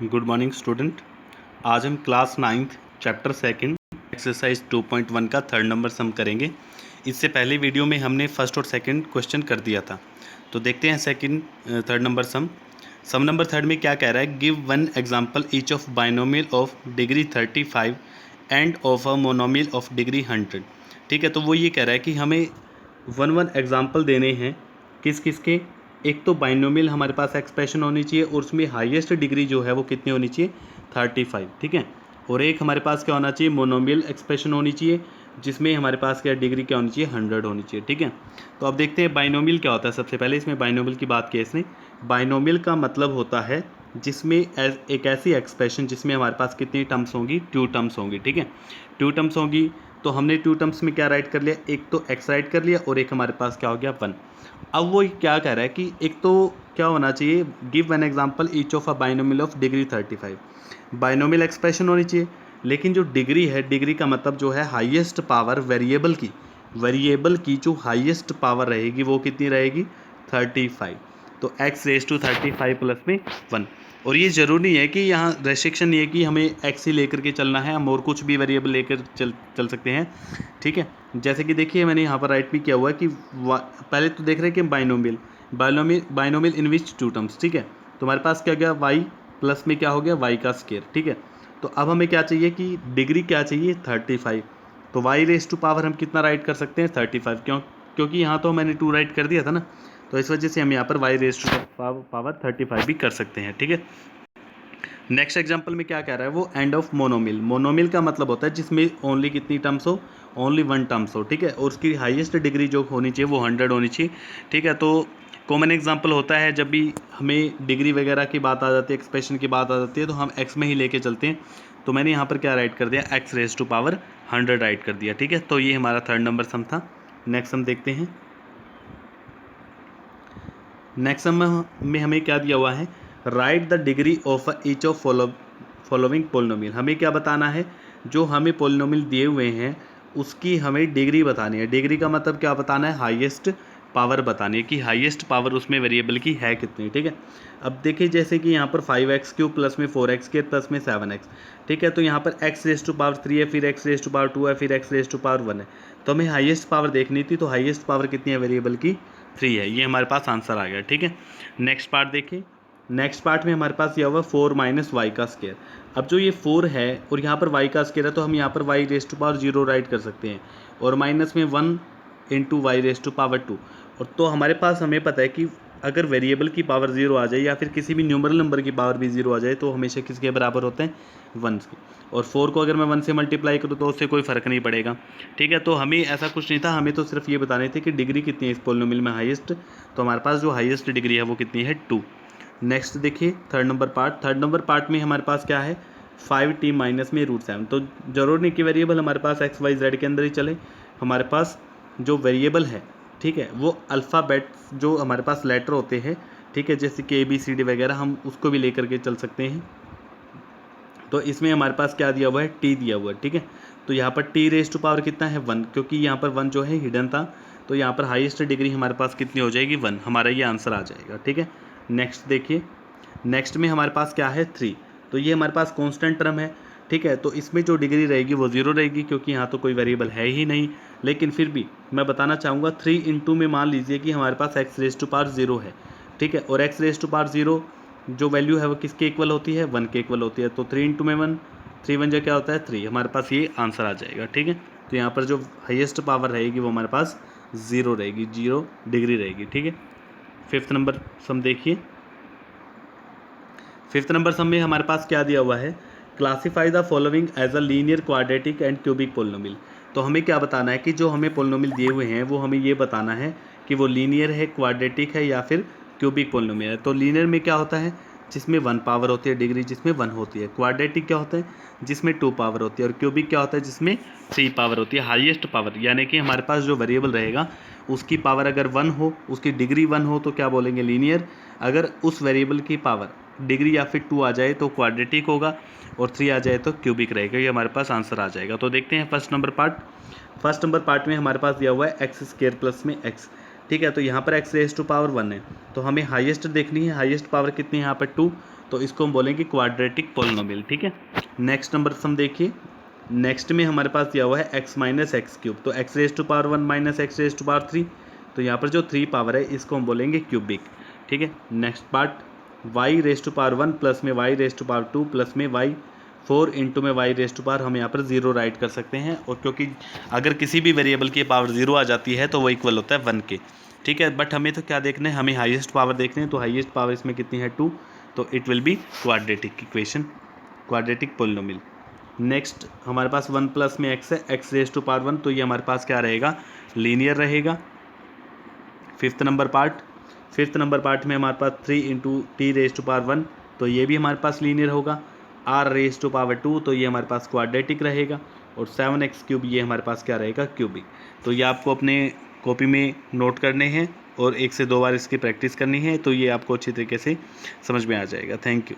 Good morning student. आज हम class 9th chapter 2 exercise 2.1 का 3rd नंबर सम करेंगे। इससे पहले वीडियो में हमने फर्स्ट और सेकंड क्वेश्चन कर दिया था, तो देखते हैं 3rd नंबर सम नंबर 3rd में क्या कह रहा है। Give one example each of binomial of degree 35 end of a monomial of degree 100। ठीक है, तो वो ये कह रहा है कि हमें वन एग्जाम्पल देने हैं किस किस के। एक तो बाइनोमियल हमारे पास एक्सप्रेशन होनी चाहिए और उसमें हाईएस्ट डिग्री जो है वो कितनी होनी चाहिए, 35। ठीक है, और एक हमारे पास क्या होना चाहिए, मोनोमियल एक्सप्रेशन होनी चाहिए जिसमें हमारे पास क्या डिग्री क्या होनी चाहिए, 100 होनी चाहिए। ठीक है, तो अब देखते हैं बाइनोमियल क्या होता है। सबसे पहले इसमें बाइनोमियल की बात की है इसने। बाइनोमियल का मतलब होता है जिसमें एक ऐसी एक्सप्रेशन जिसमें हमारे पास कितनी टर्म्स होंगी, 2 टर्म्स होंगी। ठीक है, 2 टर्म्स होंगी, तो हमने 2 टर्म्स में क्या राइट कर लिया, एक तो x राइट कर लिया और एक हमारे पास क्या हो गया 1। अब वो क्या कह रहा है कि एक तो क्या होना चाहिए, give one example each of a binomial of degree 35। Binomial expression होनी चाहिए, लेकिन जो डिग्री है, डिग्री का मतलब जो है हाईएस्ट पावर वेरिएबल की जो हाईएस्ट पावर रहेगी वो कितनी रहेगी, 35। तो x रेज टू 35 प्लस में 1। और ये ज़रूरी नहीं है कि यहाँ रेस्ट्रिक्शन ये है कि हमें x ही लेकर के चलना है, हम और कुछ भी वेरिएबल लेकर चल सकते हैं। ठीक है, जैसे कि देखिए मैंने यहाँ पर राइट भी किया हुआ है कि पहले तो देख रहे हैं कि बाइनोमियल इन विच 2 टर्म्स। ठीक है, तो हमारे पास क्या गया, y प्लस में क्या हो गया, y का स्क्वायर। ठीक है, तो अब हमें क्या चाहिए कि डिग्री क्या चाहिए, 35। तो y रेज टू पावर हम कितना राइट कर सकते हैं, 35। क्योंकि यहाँ तो मैंने 2 राइट कर दिया था ना, तो इस वजह से हम यहाँ पर y रेज टू पावर 35 भी कर सकते हैं। ठीक है, नेक्स्ट एग्जांपल में क्या कह रहा है वो, एंड ऑफ मोनोमिल। मोनोमिल का मतलब होता है जिसमें ओनली कितनी टर्म्स हो, ओनली 1 टर्म्स हो। ठीक है, और उसकी हाईएस्ट डिग्री जो होनी चाहिए वो 100 होनी चाहिए। ठीक है, तो कॉमन एग्जांपल होता है जब भी हमें डिग्री वगैरह की बात आ जाती है, एक्सप्रेशन की बात आ जाती है, तो हम x में ही लेके चलते हैं। तो मैंने यहाँ पर क्या राइट कर दिया, x raise to power 100 write कर दिया। ठीक है, तो ये हमारा 3rd नंबर सम था। नेक्स्ट सम देखते हैं। नेक्स्ट सम में हमें क्या दिया हुआ है, right the degree of each of following polynomial. हमें क्या बताना है, जो हमें पोलिनोमियल दिए हुए हैं उसकी हमें डिग्री बतानी है। डिग्री का मतलब क्या बताना है, हाईएस्ट पावर बतानी है कि हाईएस्ट पावर उसमें वेरिएबल की है कितनी। ठीक है, अब देखिए जैसे कि यहाँ पर 5x³ प्लस में 4x² प्लस में 7x। ठीक है, तो यहाँ पर x रेज टू पावर 3 है, फिर x रेज टू पावर 2 है, फिर x रेज टू पावर 1 है। तो हमें हाईएस्ट पावर देखनी थी, तो हाईएस्ट पावर कितनी है वेरिएबल की, 3 है। ये हमारे पास आंसर आ गया। ठीक है, नेक्स्ट पार्ट देखिए। नेक्स्ट पार्ट में हमारे पास यह हुआ 4 माइनस वाई का स्क्वायर। अब जो ये 4 है और यहाँ पर y का स्क्वायर है, तो हम यहाँ पर y raise to power 0 write कर सकते हैं, और माइनस में 1 into y raise to power 2। और तो हमारे पास हमें पता है कि अगर वेरिएबल की पावर 0 आ जाए या फिर किसी भी न्यूमरल नंबर की पावर भी 0 आ जाए, तो हमेशा किसके बराबर होते हैं, 1 के। और 4 को अगर मैं 1 से मल्टीप्लाई करूँ तो उससे कोई फ़र्क नहीं पड़ेगा। ठीक है, तो हमें ऐसा कुछ नहीं था, हमें तो सिर्फ ये बताने थे कि डिग्री कितनी है इस पोलिनोमियल में हाईएस्ट। तो हमारे पास जो हाईएस्ट डिग्री है वो कितनी है, 2। नेक्स्ट देखिए 3rd number part. 3rd number part में हमारे पास क्या है, 5t माइनस में √7। तो जरूर नहीं कि वेरिएबल हमारे पास x y z के अंदर ही चले, हमारे पास जो वेरिएबल है, ठीक है, वो अल्फ़ाबेट जो हमारे पास लेटर होते हैं, ठीक है, जैसे कि ABCD वगैरह, हम उसको भी लेकर के चल सकते हैं। तो इसमें हमारे पास क्या दिया हुआ है, t दिया हुआ है। ठीक है, तो यहाँ पर t रेज टू पावर कितना है, 1, क्योंकि यहाँ पर 1 जो है हिडन था, तो यहाँ पर हाईएस्ट डिग्री हमारे पास कितनी हो जाएगी, 1। हमारा ये आंसर आ जाएगा। ठीक है, नेक्स्ट देखिए। नेक्स्ट में हमारे पास क्या है, 3। तो ये हमारे पास कांस्टेंट टर्म है। ठीक है, तो इसमें जो डिग्री रहेगी वो 0 रहेगी, क्योंकि यहाँ तो कोई वेरिएबल है ही नहीं। लेकिन फिर भी मैं बताना चाहूँगा, 3 इंटू में मान लीजिए कि हमारे पास x रेज टू पावर 0 है। ठीक है, और x रेज टू पावर 0 जो वैल्यू है वो किसके इक्वल होती है, 1 के इक्वल होती है। तो 3 इंटू में 1, 3 1 जो क्या होता है 3, हमारे पास ये आंसर आ जाएगा। ठीक है, तो यहाँ पर जो हाईएस्ट पावर रहेगी वो हमारे पास 0 रहेगी, 0 डिग्री रहेगी। ठीक है, 5th नंबर सम देखिए। 5th नंबर सम में हमारे पास क्या दिया हुआ है, classify the following as a linear quadratic and cubic polynomial. तो हमें क्या बताना है कि जो हमें पोलिनोमियल दिए हुए हैं वो हमें ये बताना है कि वो लीनियर है, क्वाड्रेटिक है या फिर क्यूबिक पोलिनोमियल है। तो लीनियर में क्या होता है, जिसमें 1 पावर होती है डिग्री, जिसमें 1 होती है। क्वाड्रेटिक क्या होता है, जिसमें 2 पावर होती है। और क्यूबिक क्या होता है, जिसमें 3 पावर होती है, हाईएस्ट पावर। यानी कि हमारे पास जो वेरिएबल रहेगा उसकी पावर अगर 1 हो, उसकी डिग्री 1 हो, तो क्या बोलेंगे, लीनियर। अगर उस वेरिएबल की पावर डिग्री या फिर 2 आ जाए तो क्वाड्रेटिक होगा, और 3 आ जाए तो क्यूबिक रहेगा। ये हमारे पास आंसर आ जाएगा। तो देखते हैं 1st number part. 1st number part में हमारे पास दिया हुआ है x² प्लस में x। ठीक है। तो यहाँ पर एक्स रेज टू पावर 1 है, तो हमें हाईएस्ट देखनी है, हाईएस्ट पावर कितनी है यहाँ पर 2, तो इसको हम बोलेंगे क्वाड्रेटिक पोलिनोमियल। ठीक है। नेक्स्ट नंबर सम देखिए, नेक्स्ट में हमारे पास दिया हुआ है x माइनस एक्स क्यूब, तो x raise to power 1 minus x raise to power 3, तो यहाँ पर जो 3 पावर है इसको हम बोलेंगे क्यूबिक। ठीक है। Next part y raise to power 1 plus में y raise to power 2 plus में y 4 इंटू में y रेज टू पावर, हम यहाँ पर 0 राइट कर सकते हैं, और क्योंकि अगर किसी भी वेरिएबल की पावर 0 आ जाती है तो वो इक्वल होता है 1 के। ठीक है। बट हमें तो क्या देखना है, हमें हाईएस्ट पावर देखने हैं, तो हाईएस्ट पावर इसमें कितनी है 2, तो it will be quadratic equation, quadratic polynomial. Next हमारे पास 1 प्लस में x है, x रेज टू पावर 1, तो ये हमारे पास क्या रहेगा, लीनियर रहेगा। फिफ्थ नंबर पार्ट में हमारे पास 3 into T raise to power 1, तो ये भी हमारे पास लीनियर होगा। r रेज टू पावर 2, तो ये हमारे पास क्वाड्रेटिक रहेगा। और 7x क्यूब ये हमारे पास क्या रहेगा, क्यूबिक। तो ये आपको अपने कॉपी में नोट करने हैं और 1 से 2 बार इसकी प्रैक्टिस करनी है, तो ये आपको अच्छी तरीके से समझ में आ जाएगा। Thank you.